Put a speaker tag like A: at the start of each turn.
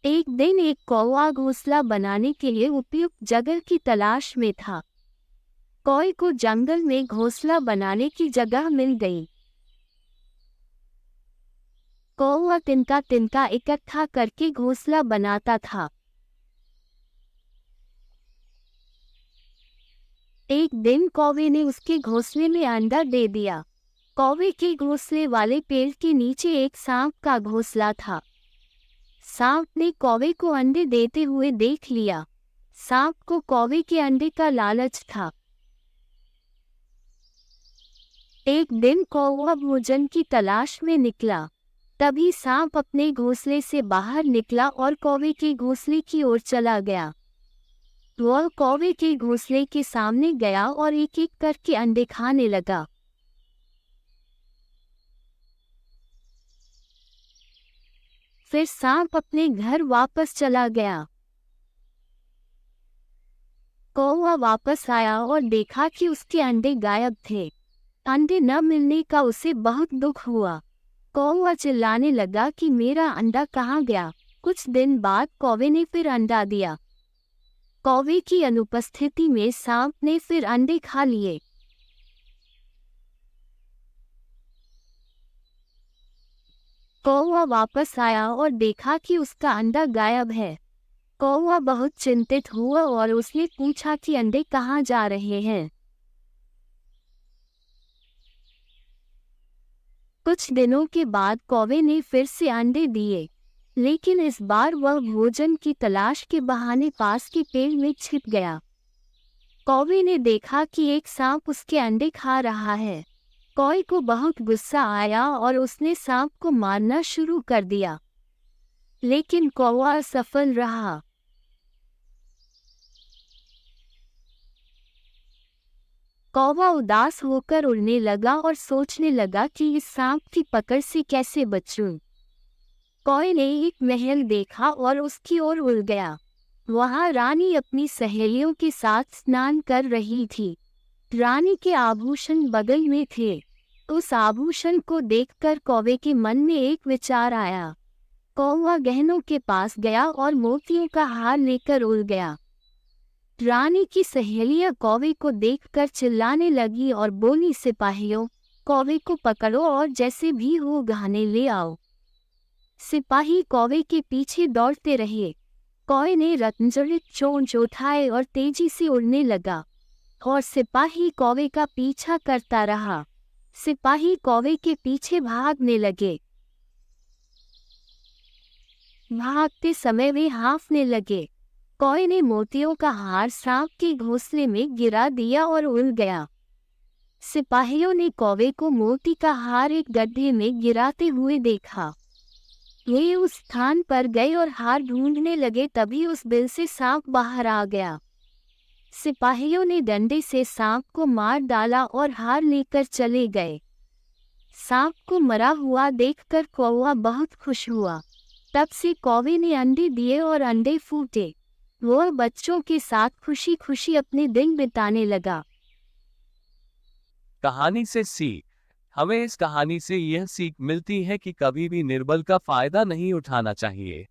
A: एक दिन एक कौवा घोंसला बनाने के लिए उपयुक्त जगह की तलाश में था। कौवे को जंगल में घोंसला बनाने की जगह मिल गई। कौवा तिनका तिनका इकट्ठा करके घोंसला बनाता था। एक दिन कौवे ने उसके घोंसले में अंडा दे दिया। कौवे के घोंसले वाले पेड़ के नीचे एक सांप का घोंसला था। सांप ने कौवे को अंडे देते हुए देख लिया। सांप को कौवे के अंडे का लालच था। एक दिन कौवा भोजन की तलाश में निकला। तभी सांप अपने घोंसले से बाहर निकला और कौवे के घोंसले की ओर चला गया। वह कौवे के घोंसले के सामने गया और एक एक करके अंडे खाने लगा। फिर सांप अपने घर वापस चला गया। कौवा वापस आया और देखा कि उसके अंडे गायब थे। अंडे न मिलने का उसे बहुत दुख हुआ। कौवा चिल्लाने लगा कि मेरा अंडा कहाँ गया। कुछ दिन बाद कौवे ने फिर अंडा दिया। कौवे की अनुपस्थिति में सांप ने फिर अंडे खा लिए। कौवा वापस आया और देखा कि उसका अंडा गायब है। कौवा बहुत चिंतित हुआ और उसने पूछा कि अंडे कहाँ जा रहे हैं। कुछ दिनों के बाद कौवे ने फिर से अंडे दिए, लेकिन इस बार वह भोजन की तलाश के बहाने पास के पेड़ में छिप गया। कौवे ने देखा कि एक सांप उसके अंडे खा रहा है। कौवे को बहुत गुस्सा आया और उसने सांप को मारना शुरू कर दिया, लेकिन कौवा असफल रहा। कौवा उदास होकर उड़ने लगा और सोचने लगा कि इस सांप की पकड़ से कैसे बचूं। कौवे ने एक महल देखा और उसकी ओर उड़ गया। वहां रानी अपनी सहेलियों के साथ स्नान कर रही थी। रानी के आभूषण बगल में थे। उस आभूषण को देखकर कौवे के मन में एक विचार आया। कौवा गहनों के पास गया और मोतियों का हार लेकर उड़ गया। रानी की सहेलियां कौवे को देखकर चिल्लाने लगी और बोली, सिपाहियों, कौवे को पकड़ो और जैसे भी हो गहने ले आओ। सिपाही कौवे के पीछे दौड़ते रहे। कौवे ने रत्नजड़ित चोंच उठाए और तेजी से उड़ने लगा, और सिपाही कौवे का पीछा करता रहा। सिपाही कौवे के पीछे भागने लगे। भागते समय वे हाँफने लगे। कौवे ने मोतियों का हार सांप के घोंसले में गिरा दिया और उड़ गया। सिपाहियों ने कौवे को मोती का हार एक गड्ढे में गिराते हुए देखा। वे उस स्थान पर गए और हार ढूंढने लगे। तभी उस बिल से सांप बाहर आ गया। सिपाहियों ने डंडे से सांप को मार डाला और हार लेकर चले गए। सांप को मरा हुआ देखकर कौवा बहुत खुश हुआ। तब से कौवे ने अंडे दिए और अंडे फूटे। वह बच्चों के साथ खुशी खुशी अपने दिन बिताने लगा।
B: कहानी से सीख। हमें इस कहानी से यह सीख मिलती है कि कभी भी निर्बल का फायदा नहीं उठाना चाहिए।